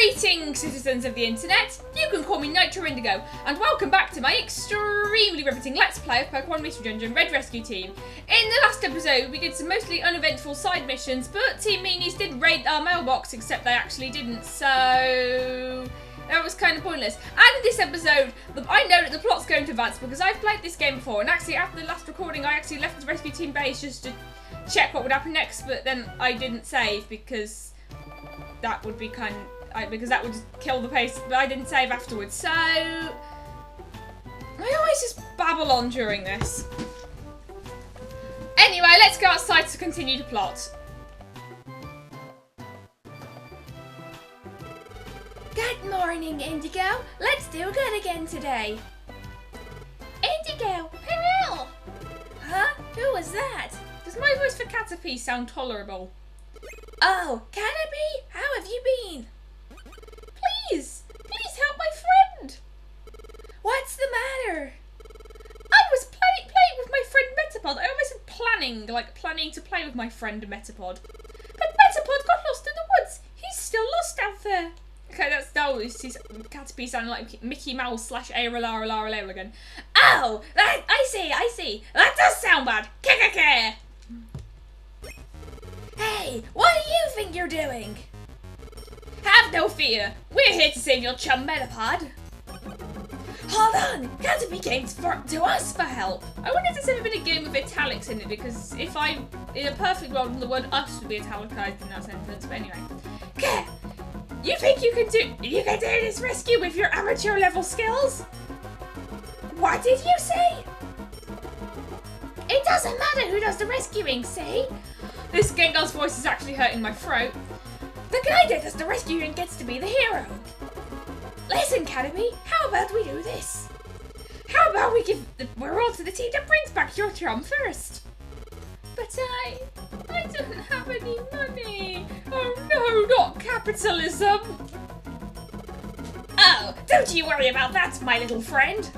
Greetings, citizens of the internet! You can call me Nitro Indigo, and welcome back to my extremely riveting Let's Play of Pokémon Mystery Dungeon Red Rescue Team. In the last episode, we did some mostly uneventful side missions, but Team Meanies did raid our mailbox, except they actually didn't, so that was kind of pointless. And in this episode, I know that the plot's going to advance because I've played this game before, and actually after the last recording, I actually left the rescue team base just to check what would happen next, but then I didn't save because that would be because that would just kill the pace, but I didn't save afterwards, so I always just babble on during this. Anyway, let's go outside to continue the plot. Good morning, Indigo. Let's do good again today. Indigo, hello! Huh? Who was that? Does my voice for Caterpie sound tolerable? Oh, Caterpie, how have you been? Please help my friend. What's the matter? I was playing with my friend Metapod. I always said planning to play with my friend Metapod. But Metapod got lost in the woods. He's still lost out there. Okay, that's Caterpie sounding like Mickey Mouse / Lara again. Oh, I see. That does sound bad. Kekeke. Hey, what do you think you're doing? Have no fear. We're here to save your chum Metapod. Hold on, Caterpie came to us for help. I wonder if there's ever been a game with italics in it, because if in a perfect world, the word us would be italicized in that sentence, but anyway. Okay. You think you can do this rescue with your amateur level skills? What did you say? It doesn't matter who does the rescuing, see? This Gengar's voice is actually hurting my throat. The guy that does the rescuing gets to be the hero. Listen, Caterpie, how about we do this? How about we give the world to the team that brings back your chum first? But I don't have any money. Oh no, not capitalism. Oh, don't you worry about that, my little friend.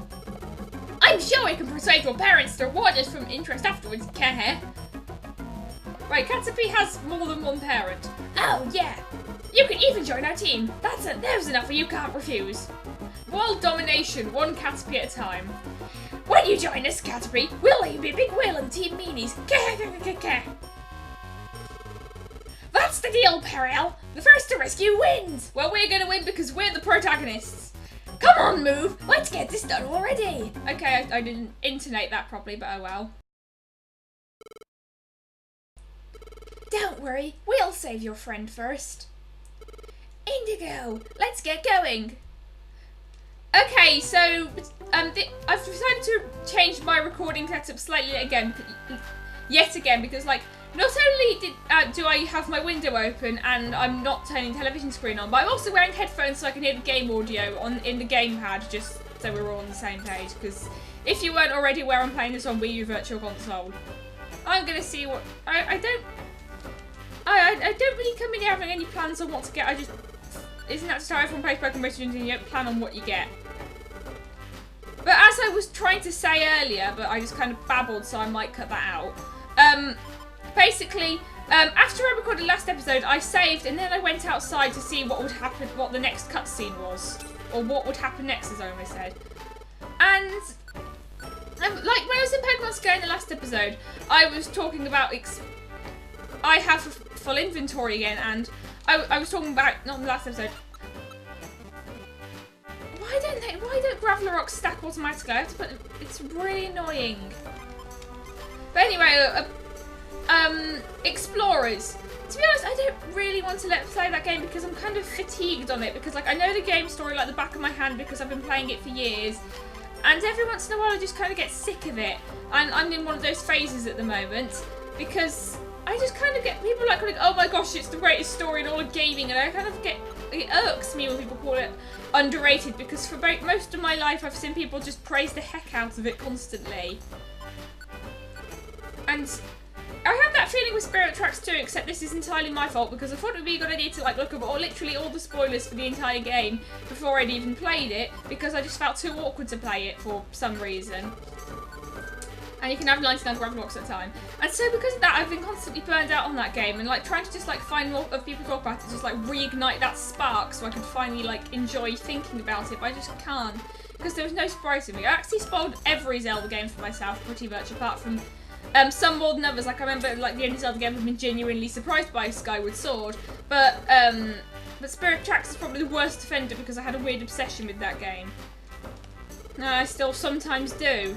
I'm sure I can persuade your parents to reward us from interest afterwards, Care. Right, Caterpie has more than one parent. Oh, yeah. You can even join our team. There's an offer you can't refuse. World domination, one Caterpie at a time. When you join us, Caterpie, we'll let you be a big whale in Team Meanies. That's the deal, Periel. The first to rescue wins. Well, we're gonna win because we're the protagonists. Come on, move. Let's get this done already. Okay, I didn't intonate that properly, but oh well. Don't worry, we'll save your friend first. Indigo, let's get going. Okay, so I've decided to change my recording setup slightly yet again, because like not only do I have my window open and I'm not turning the television screen on, but I'm also wearing headphones so I can hear the game audio in the gamepad, just so we're all on the same page. Because if you weren't already aware, I'm playing this on Wii U Virtual Console. I'm gonna see what I don't really come in here having any plans on what to get. Isn't that just how everyone plays Pokémon Mystery Dungeon? You don't plan on what you get. But as I was trying to say earlier, but I just kind of babbled, so I might cut that out. Basically, after I recorded last episode, I saved and then I went outside to see what would happen, what the next cutscene was, or what would happen next, as I almost said. And like when I was in Pokémon Square in the last episode, I was talking about I have full inventory again, and I was talking about, not in the last episode. Why don't Graveler rocks stack automatically? I have to put them, it's really annoying. But anyway, Explorers. To be honest, I don't really want to play that game because I'm kind of fatigued on it, because like I know the game story like the back of my hand because I've been playing it for years, and every once in a while I just kind of get sick of it, and I'm in one of those phases at the moment because I just kind of get people like going, oh my gosh, it's the greatest story in all of gaming, and I kind of get, it irks me when people call it underrated, because for most of my life I've seen people just praise the heck out of it constantly. And I have that feeling with Spirit Tracks too, except this is entirely my fault, because I thought it would be a good idea to like look at literally all the spoilers for the entire game before I'd even played it, because I just felt too awkward to play it for some reason. And you can have 99 gravel blocks at a time. And so because of that, I've been constantly burned out on that game and like trying to just like find more of people to talk about it, just like reignite that spark so I could finally like enjoy thinking about it, but I just can't because there was no surprise to me. I actually spoiled every Zelda game for myself pretty much, apart from some more than others. Like I remember like the only Zelda game I've been genuinely surprised by is Skyward Sword, but Spirit Tracks is probably the worst offender because I had a weird obsession with that game. No, I still sometimes do.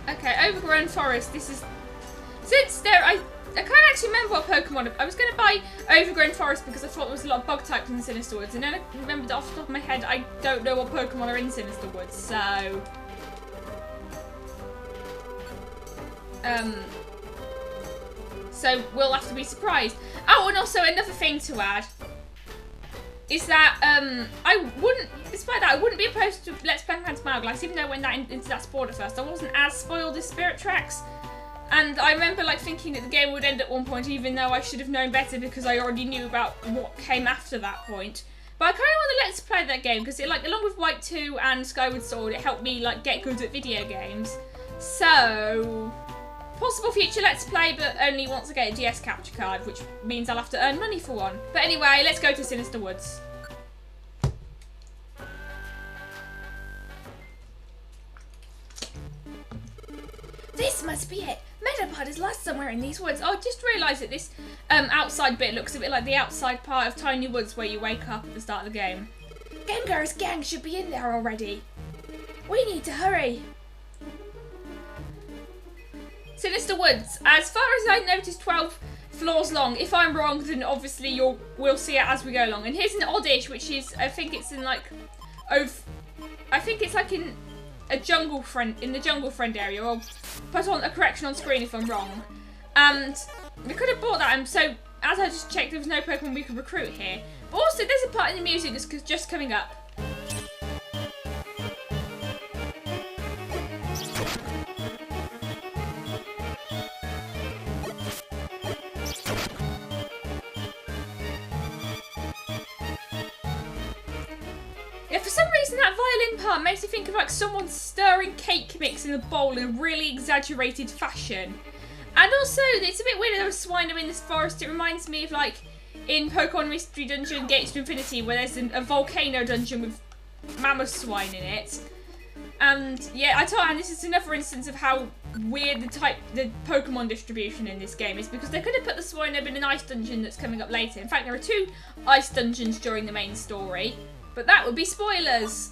Okay, Overgrown Forest. This is... Since there... I can't actually remember what Pokemon... I was going to buy Overgrown Forest because I thought there was a lot of bug types in Sinister Woods. And then I remembered off the top of my head, I don't know what Pokemon are in Sinister Woods, so... So we'll have to be surprised. Oh, and also another thing to add is that I wouldn't, despite that, I wouldn't be opposed to Let's Play Phantom Hourglass, even though I went into that spoiled at first. I wasn't as spoiled as Spirit Tracks. And I remember like thinking that the game would end at one point, even though I should have known better because I already knew about what came after that point. But I kind of want to Let's Play that game because it, like, along with White 2 and Skyward Sword, it helped me like get good at video games. So possible future Let's Play, but only once I get a DS capture card, which means I'll have to earn money for one. But anyway, let's go to Sinister Woods. This must be it. Metapod is lost somewhere in these woods. Oh, I just realised that this outside bit looks a bit like the outside part of Tiny Woods where you wake up at the start of the game. Gengar's gang should be in there already. We need to hurry. Sinister Woods. As far as I noticed, 12 floors long. If I'm wrong, then obviously we'll see it as we go along. And here's an oddish, which is, I think it's in like, I think it's like in a jungle friend, in the jungle friend area. I'll put on a correction on screen if I'm wrong. And we could have bought that. And so as I just checked, there was no Pokemon we could recruit here. But also, there's a part in the music that's just coming up. Yeah, for some reason that violin part makes me think of like someone stirring cake mix in a bowl in a really exaggerated fashion. And also, it's a bit weird that there was swine in this forest. It reminds me of like in Pokémon Mystery Dungeon Gates to Infinity, where there's a volcano dungeon with mammoth swine in it. And yeah, and this is another instance of how weird the Pokemon distribution in this game is, because they could have put the swine in an ice dungeon that's coming up later. In fact, there are 2 ice dungeons during the main story. But that would be spoilers.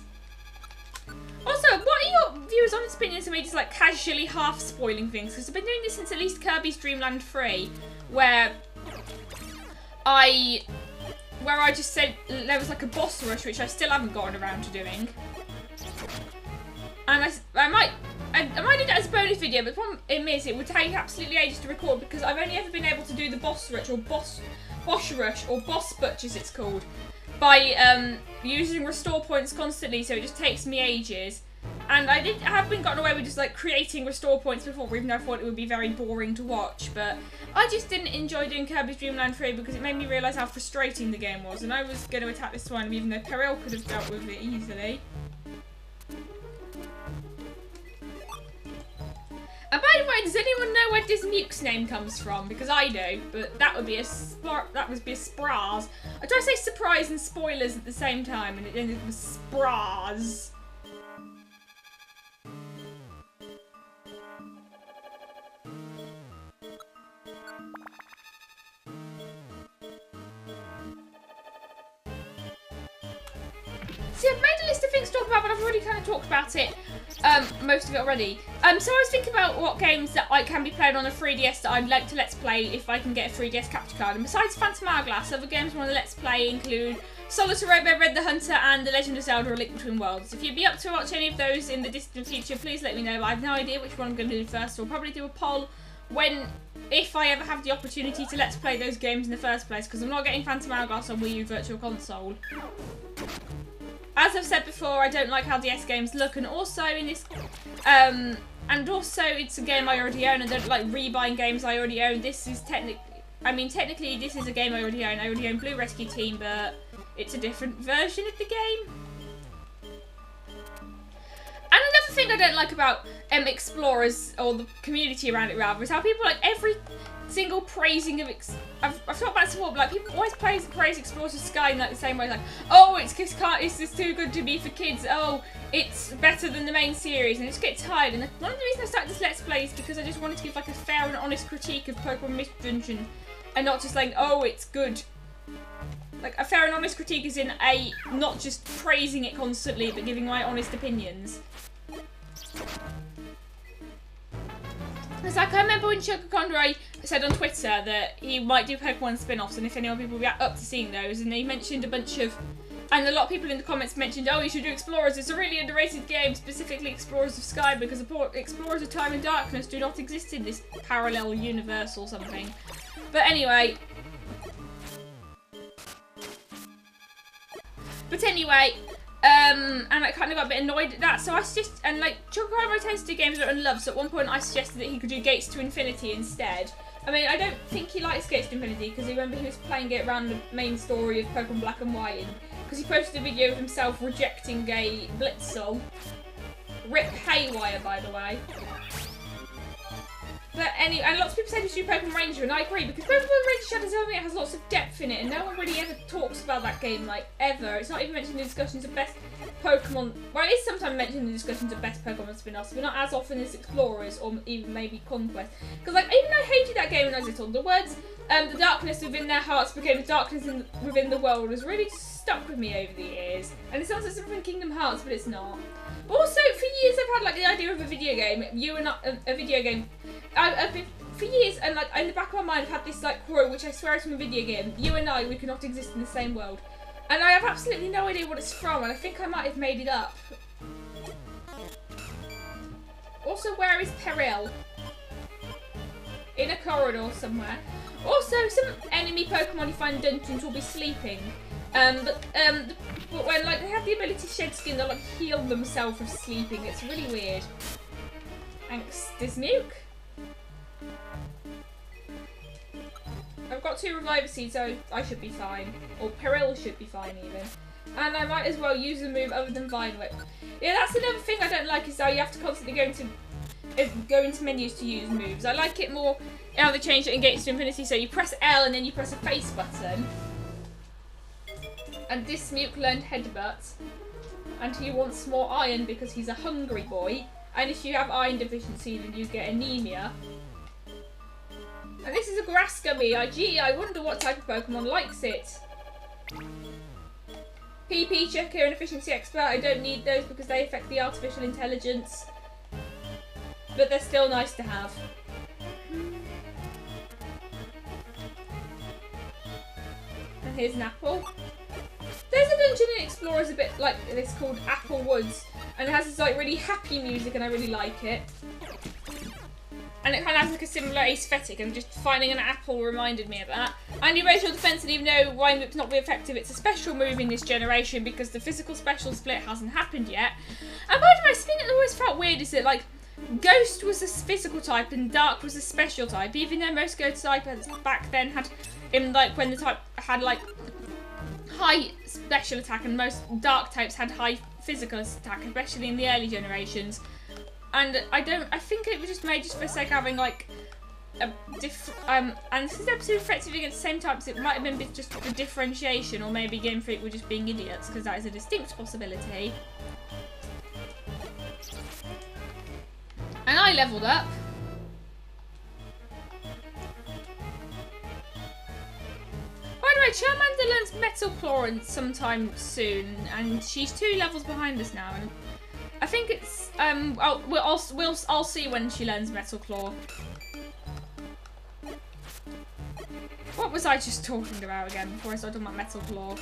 Also, what are your views on opinions of me just like casually half spoiling things? Because I've been doing this since at least Kirby's Dream Land 3, where I just said there was like a boss rush, which I still haven't gotten around to doing. And I might do that as a bonus video, but the problem is it would take absolutely ages to record because I've only ever been able to do the boss rush or boss butch as it's called, by using restore points constantly, so it just takes me ages. And I have been gotten away with just like creating restore points before, even though I thought it would be very boring to watch. But I just didn't enjoy doing Kirby's Dream Land 3 because it made me realise how frustrating the game was, and I was going to attack this one even though Peril could have dealt with it easily. And by the way, does anyone know where Dismuke's name comes from? Because I do, but that would be a spraz. I try to say surprise and spoilers at the same time, and it ended with spraz. See, I've made a list of things to talk about, but I've already kind of talked about it, most of it already. So I was thinking about what games that can be played on a 3DS that I'd like to Let's Play if I can get a 3DS capture card. And besides Phantom Hourglass, other games I want to Let's Play include Solitaire Robo, Red the Hunter, and The Legend of Zelda: A Link Between Worlds. If you'd be up to watch any of those in the distant future, please let me know. But I have no idea which one I'm going to do first, so I'll probably do a poll if I ever have the opportunity to Let's Play those games in the first place, because I'm not getting Phantom Hourglass on Wii U Virtual Console. As I've said before, I don't like how DS games look, and also in this, and also it's a game I already own. I don't like rebuying games I already own. This is technically this is a game I already own. I already own Blue Rescue Team, but it's a different version of the game. thing I don't like about Explorers, or the community around it rather, is how people like every single praising of I've talked about this before, but like people always praise Explorers of Sky in like the same way, like, oh, it's just too good to be for kids, oh, it's better than the main series, and I just get tired. And one of the reasons I started this Let's Play is because I just wanted to give like a fair and honest critique of Pokémon Mystery Dungeon, and not just like, oh, it's good. Like, a fair and honest critique is in not just praising it constantly, but giving my honest opinions. It's like, I remember when Sugar Condor said on Twitter that he might do Pokemon spin-offs, and if anyone people would be up to seeing those, and he mentioned a bunch of, and a lot of people in the comments mentioned, oh, you should do Explorers, it's a really underrated game, specifically Explorers of Sky, because Explorers of Time and Darkness do not exist in this parallel universe or something. But anyway... and I kind of got a bit annoyed at that, so I just, and like, Chocobo tends to do games that are unloved, so at one point I suggested that he could do Gates to Infinity instead. I mean, I don't think he likes Gates to Infinity, because remember he was playing it around the main story of Pokemon Black and White, because he posted a video of himself rejecting a Blitzel. Rip Haywire, by the way. But anyway, and lots of people say to do Pokemon Ranger, and I agree, because Pokemon Ranger Shadows Over it has lots of depth in it, and no one really ever talks about that game, like, ever. It's not even mentioned in discussions of best Pokemon, well, it is sometimes mentioned in discussions of best Pokemon spin-offs, but not as often as Explorers, or even maybe Conquest. Because, like, even though I hated that game when I was little, the words, the darkness within their hearts became the darkness within the world, has really stuck with me over the years. And it sounds like something Kingdom Hearts, but it's not. But also, for years I've had, like, the idea of a video game, for years, and like in the back of my mind I've had this like quote, which I swear is from a video game, you and I, we cannot exist in the same world. And I have absolutely no idea what it's from, and I think I might have made it up. Also, where is Peril? In a corridor somewhere. Also, some enemy Pokemon you find in dungeons will be sleeping. But when like they have the ability to shed skin, they'll like heal themselves of sleeping. It's really weird. Thanks, Dismuke. I've got 2 Reviver Seeds, so I should be fine. Or Peril should be fine, even. And I might as well use a move other than Vine Whip. Yeah, that's another thing I don't like, is how you have to constantly go into menus to use moves. I like it more how they changed it in Gates to Infinity, so you press L and then you press a face button. And Dismuke learned Headbutt. And he wants more iron because he's a hungry boy. And if you have iron deficiency, then you get anemia. And this is a grass gummy. Gee, I wonder what type of Pokemon likes it. PP checker and efficiency expert. I don't need those because they affect the artificial intelligence. But they're still nice to have. And here's an apple. There's a dungeon in Explorers a bit like this called Apple Woods. And it has this like really happy music and I really like it. And it kind of has like a similar aesthetic, and just finding an apple reminded me of that. And you raise your defense, and even though Vine Whip's not very effective, it's a special move in this generation because the physical special split hasn't happened yet. And by the way, something that always felt weird is that like Ghost was a physical type and Dark was a special type, even though most Ghost types back then had, in like when the type had like high special attack, and most Dark types had high physical attack, especially in the early generations. And I think it was just made just for the sake of having like a and since they're super effective against the same types, it might have been just a differentiation, or maybe Game Freak were just being idiots, because that is a distinct possibility. And I leveled up. By the way, Charmander learns Metal Claw sometime soon, and she's 2 levels behind us now. And I think it's I'll see when she learns Metal Claw. What was I just talking about again before I started talking about Metal Claw?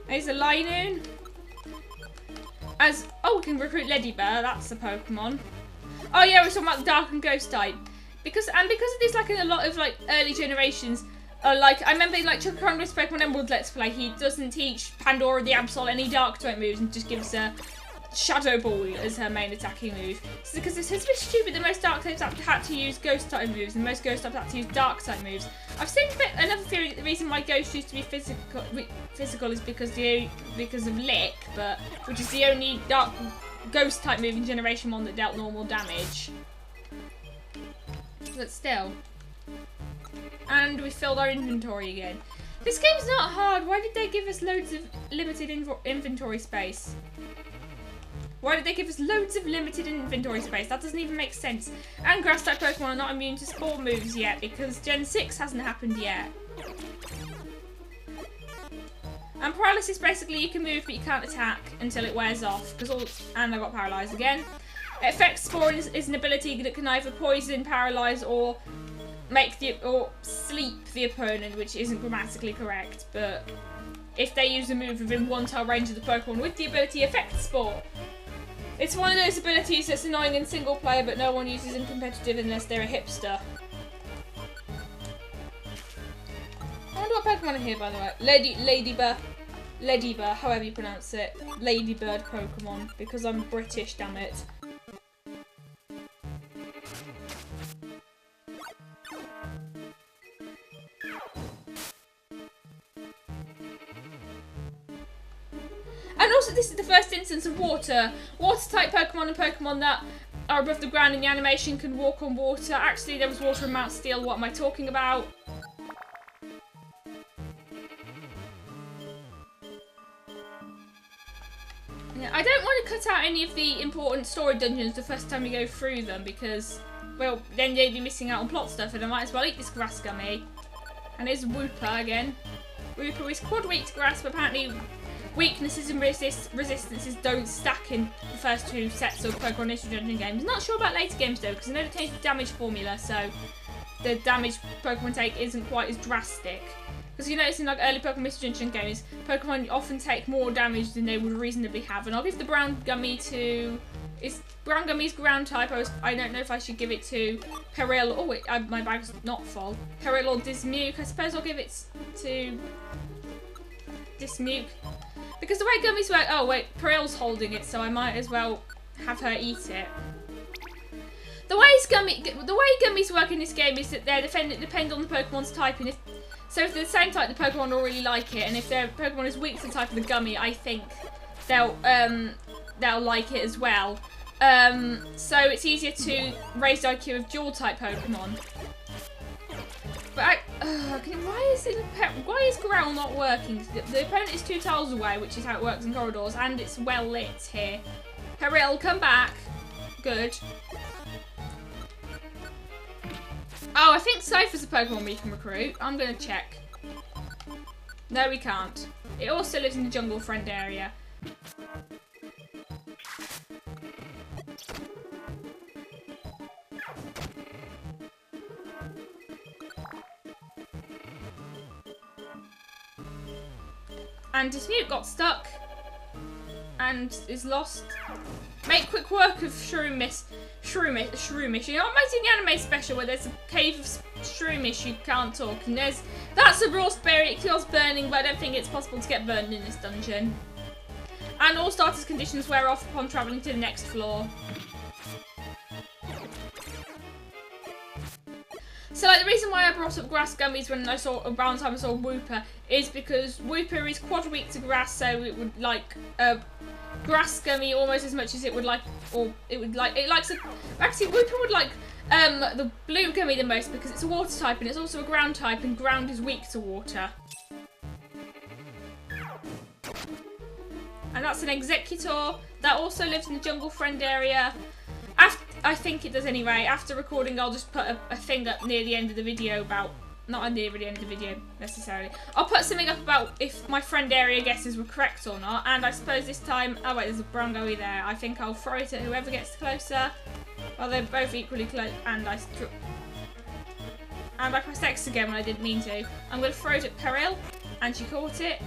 There's a Linoon. We can recruit Leddybear, that's a Pokemon. Oh yeah, we're talking about the Dark and Ghost type. Because of this, like in a lot of like early generations, like I remember in like Chuck Congress Pokemon Emerald Let's Play, he doesn't teach Pandora the Absol any Dark type moves and just gives her Shadow Ball as her main attacking move. This is because it's a bit stupid that most Dark types had to use Ghost type moves and most Ghost types had to use Dark type moves. I've seen another theory that the reason why Ghost used to be physical is because of Lick, which is the only Dark Ghost type move in Generation 1 that dealt normal damage. But still. And we filled our inventory again. This game's not hard. Why did they give us loads of limited inventory space? Why did they give us loads of limited inventory space? That doesn't even make sense. And grass type Pokemon are not immune to Spore moves yet because Gen 6 hasn't happened yet. And paralysis, basically you can move but you can't attack until it wears off. And I got paralysed again. It affects Spore is an ability that can either poison, paralyse, or sleep the opponent, which isn't grammatically correct. But if they use a move within 1 tile range of the Pokemon with the ability affect Spore. It's one of those abilities that's annoying in single player, but no one uses in competitive unless they're a hipster. I wonder what Pokemon are here, by the way. Ladybird, however you pronounce it. Ladybird Pokemon, because I'm British, damn it. And also, this is the first instance of water. Water-type Pokemon and Pokemon that are above the ground in the animation can walk on water. Actually, there was water in Mount Steel. What am I talking about? Yeah, I don't want to cut out any of the important story dungeons the first time you go through them because, well, then you'd be missing out on plot stuff and I might as well eat this grass gummy. And here's Wooper again. Wooper is quad weak to grass, but apparently weaknesses and resistances don't stack in the first 2 sets of Pokemon Mystery Dungeon games. Not sure about later games though, because I know they changed the damage formula, so the damage Pokemon take isn't quite as drastic. Because you notice in like early Pokemon Mystery Dungeon games, Pokemon often take more damage than they would reasonably have. And I'll give the brown gummy to... Is brown gummy's ground type? I don't know if I should give it to Peril. Oh wait, my bag's not full. Peril or Dismuke. I suppose I'll give it to Dismuke. Because the way gummies work... Oh wait, Peril's holding it, so I might as well have her eat it. The way gummies work in this game is that they depend on the Pokemon's type, and so if they're the same type, the Pokemon will really like it, and if their Pokemon is weak to the type of the gummy, I think they'll like it as well. So it's easier to raise the IQ of dual type Pokemon. But why is Growl not working? The opponent is 2 tiles away, which is how it works in corridors, and it's well lit here. Peril, come back. Good. Oh, I think Cypher's a Pokemon we can recruit. I'm going to check. No, we can't. It also lives in the jungle friend area. And Dismute got stuck and is lost. Make quick work of Shroomish. You know what, might in the anime special where there's a cave of Shroomish you can't talk, and that's a raw spirit, it kills burning, but I don't think it's possible to get burned in this dungeon. And all starters conditions wear off upon travelling to the next floor. So like the reason why I brought up grass gummies when I saw around time I saw Wooper is because Wooper is quad weak to grass, so it would like grass gummy almost as much as it would like, or it likes actually Wooper would like the blue gummy the most because it's a water type and it's also a ground type, and ground is weak to water. And that's an Executor that also lives in the jungle friend area. I think it does anyway. After recording, I'll just put a thing up near the end of the video about... Not near the end of the video, necessarily. I'll put something up about if my friend area guesses were correct or not. And I suppose this time... Oh, wait, there's a brown gummy there. I think I'll throw it at whoever gets closer. Well, they're both equally close. And I pressed X again when I didn't mean to. I'm going to throw it at Peril. And she caught it.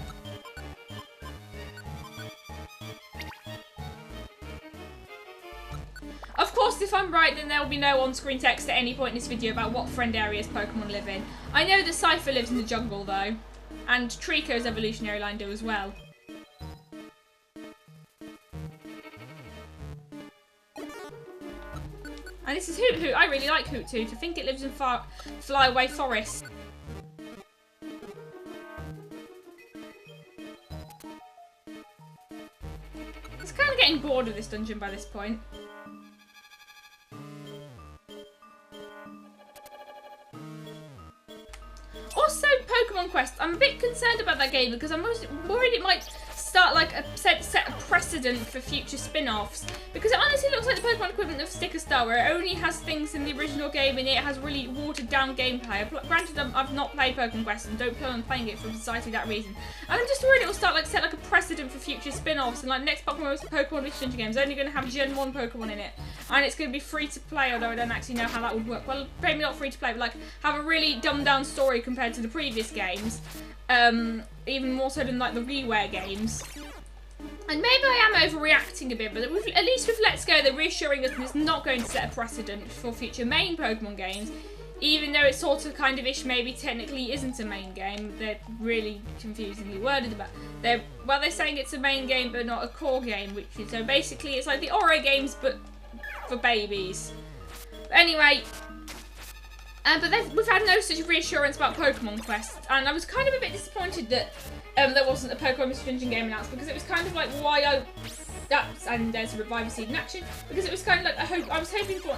Of course, if I'm right, then there will be no on-screen text at any point in this video about what friend areas Pokemon live in. I know that Cypher lives in the jungle, though. And Trico's evolutionary line do as well. And this is Hoot Hoot. I really like Hoot Hoot. I think it lives in Flyaway Forest. I was kind of getting bored of this dungeon by this point. Also, Pokémon Quest. I'm a bit concerned about that game because I'm worried it might start like set a precedent for future spin-offs, because it honestly looks like the Pokemon equivalent of Sticker Star, where it only has things in the original game and it has really watered down gameplay. Granted, I've not played Pokemon Quest and don't plan on playing it for precisely that reason, and I'm just worried it will start like set like a precedent for future spin-offs, and like next Pokemon Mystery game is only going to have Gen 1 Pokemon in it, and it's going to be free to play, although I don't actually know how that would work. Well, maybe not free to play, but like have a really dumbed down story compared to the previous games. Even more so than like the Reware games. And maybe I am overreacting a bit, but at least with Let's Go, they're reassuring us that it's not going to set a precedent for future main Pokemon games, even though it sort of kind of ish maybe technically isn't a main game. They're really confusingly worded about. They're saying it's a main game but not a core game, which is so basically it's like the Oro games but for babies. But anyway. But we've had no such reassurance about Pokemon Quest, and I was kind of a bit disappointed that there wasn't a Pokemon Mystery Dungeon game announced, because it was kind of like and there's a Reviver Seed in action, because it was kind of like I was hoping for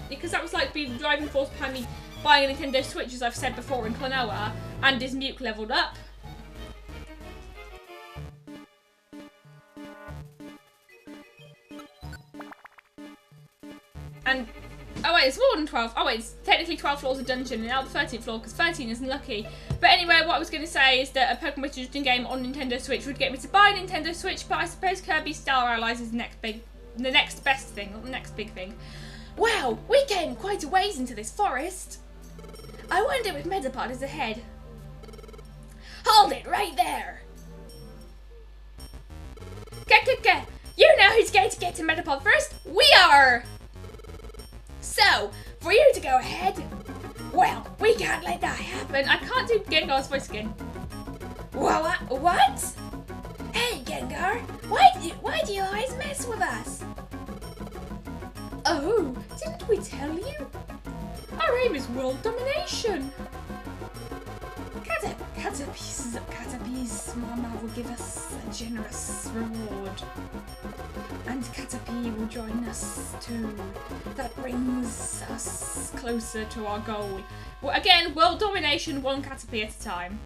because that was like the driving force behind me buying a Nintendo Switch, as I've said before in Klonoa, and is Muke leveled up. And oh wait, it's more than 12. Oh wait, it's technically 12 floors of dungeon, and now the 13th floor, because 13 isn't lucky. But anyway, what I was going to say is that a Pokemon Mystery Dungeon game on Nintendo Switch would get me to buy a Nintendo Switch, but I suppose Kirby Star Allies is the next best thing, not the next big thing. Wow, we came quite a ways into this forest. I wonder if Metapod is ahead. Hold it right there. You know who's going to get to Metapod first? We are! So, for you to go ahead, well, we can't let that happen. I can't do Gengar's voice again. What? Hey, Gengar, why do you always mess with us? Oh, didn't we tell you? Our aim is world domination. Caterpie's mama will give us a generous reward. And Caterpie will join us too. That brings us closer to our goal. Well, again, world domination, one Caterpie at a time.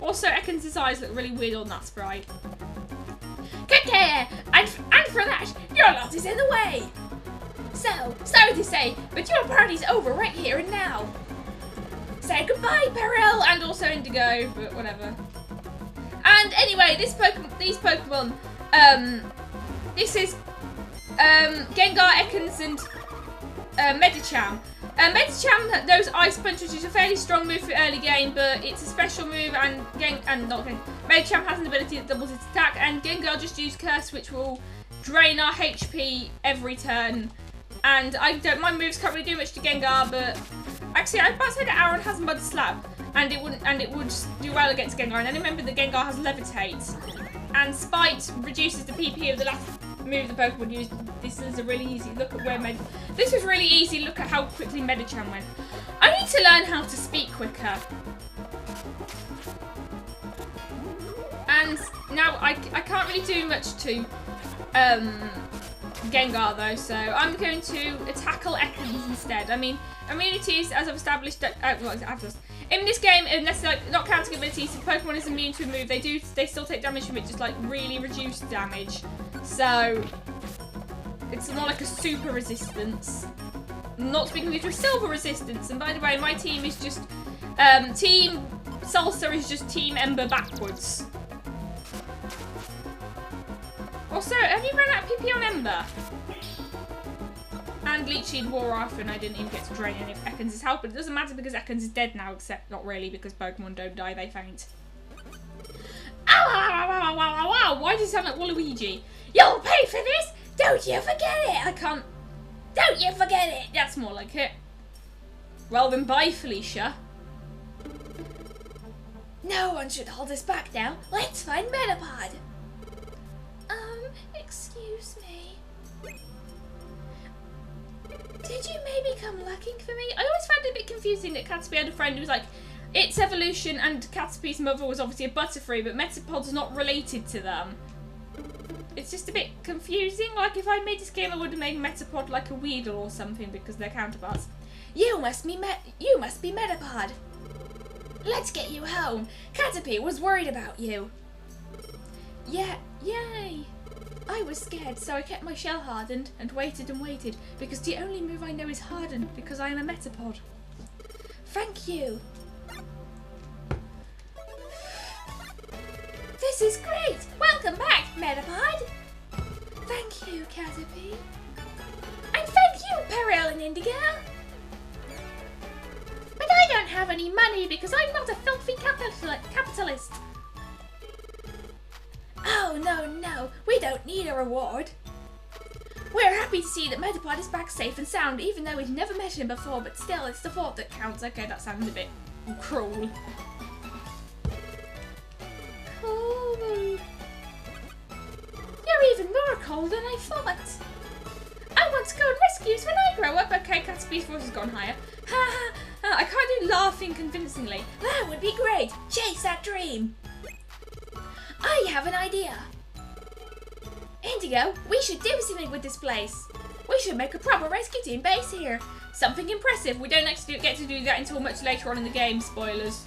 Also, Ekans' eyes look really weird on that sprite. And for that, your lot is in the way. So, sorry to say, but your party's over right here and now. Say goodbye, Peril, and also Indigo, but whatever. And anyway, these Pokemon, this is Gengar, Ekans, and Medicham. Medicham knows Ice Punch, which is a fairly strong move for early game, but it's a special move, and Medicham has an ability that doubles its attack, and Gengar just used Curse, which will drain our HP every turn. And my moves can't really do much to Gengar, but actually, I was about to say that Aaron has Mud Slap, and it would do well against Gengar. And then remember that Gengar has Levitate, and Spite reduces the PP of the last move the Pokemon used. This is a really easy look at where This was really easy. Look at how quickly Medicham went. I need to learn how to speak quicker. And now I can't really do much to Gengar though, so I'm going to tackle Ekans instead. I mean, immunities, as I've established, in this game, unless like not counting abilities, if Pokemon is immune to a move, they still take damage from it, just like really reduced damage. So it's not like a super resistance. Not to be confused with silver resistance. And by the way, my team is just Team Salsa is just Team Ember backwards. Also, have you run out of PP on Ember? And Leech wore off, and I didn't even get to drain any of Ekans' health, but it doesn't matter because Ekans is dead now, except not really, because Pokemon don't die, they faint. Ow! Why does it sound like Waluigi? You'll pay for this! Don't you forget it! I can't... Don't you forget it! That's more like it. Well then, bye, Felicia. No one should hold us back now. Let's find Metapod. Excuse me. Did you maybe come looking for me? I always found it a bit confusing that Caterpie had a friend who was like, its evolution and Caterpie's mother was obviously a Butterfree, but Metapod's not related to them. It's just a bit confusing. Like, if I made this game, I would have made Metapod like a Weedle or something because they're counterparts. You must be Metapod. Let's get you home. Caterpie was worried about you. Yeah, yay! I was scared, so I kept my shell hardened and waited and waited because the only move I know is harden because I am a Metapod. Thank you. This is great! Welcome back, Metapod! Thank you, Caterpie. And thank you, Peril and Indigo! But I don't have any money because I'm not a filthy capitalist. Oh, no, we don't need a reward. We're happy to see that Metapod is back safe and sound, even though we've never met him before, but still, it's the thought that counts. Okay, that sounds a bit cruel. Cold. You're even more cold than I thought. I want to go on rescues when I grow up. Okay, Caterpie's voice has gone higher. Ha ha! I can't do laughing convincingly. That would be great. Chase that dream. I have an idea. Indigo, we should do something with this place. We should make a proper rescue team base here. Something impressive. We don't actually get to do that until much later on in the game. Spoilers.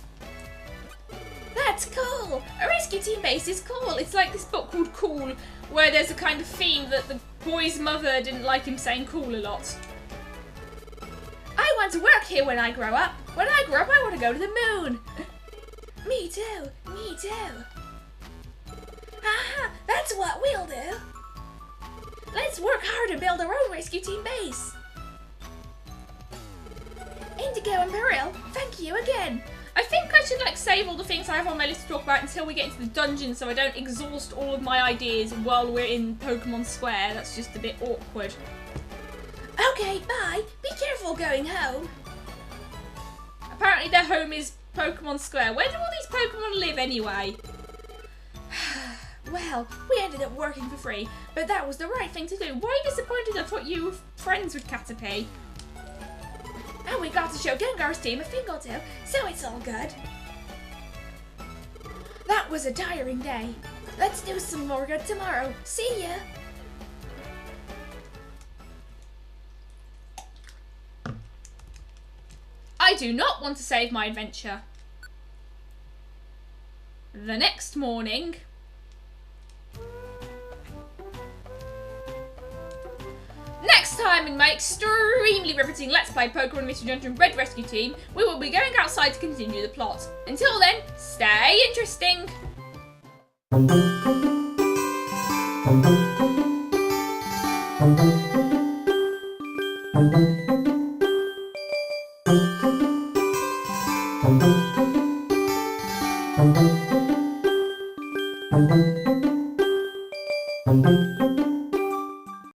That's cool. A rescue team base is cool. It's like this book called Cool, where there's a kind of theme that the boy's mother didn't like him saying cool a lot. I want to work here when I grow up. When I grow up, I want to go to the moon. Me too. Me too. Aha, that's what we'll do. Let's work hard and build our own rescue team base. Indigo and Peril, thank you again. I think I should save all the things I have on my list to talk about until we get into the dungeon so I don't exhaust all of my ideas while we're in Pokémon Square. That's just a bit awkward. Okay, bye. Be careful going home. Apparently their home is Pokémon Square. Where do all these Pokémon live anyway? Well, we ended up working for free, but that was the right thing to do. Why are you disappointed? I thought you were friends with Caterpie. And we got to show Gengar's team a thing or two, so it's all good. That was a tiring day. Let's do some more good tomorrow. See ya! I do not want to save my adventure. The next morning... Next time in my extremely riveting Let's Play Pokémon Mystery Dungeon Red Rescue Team, we will be going outside to continue the plot. Until then, stay interesting! Thank you.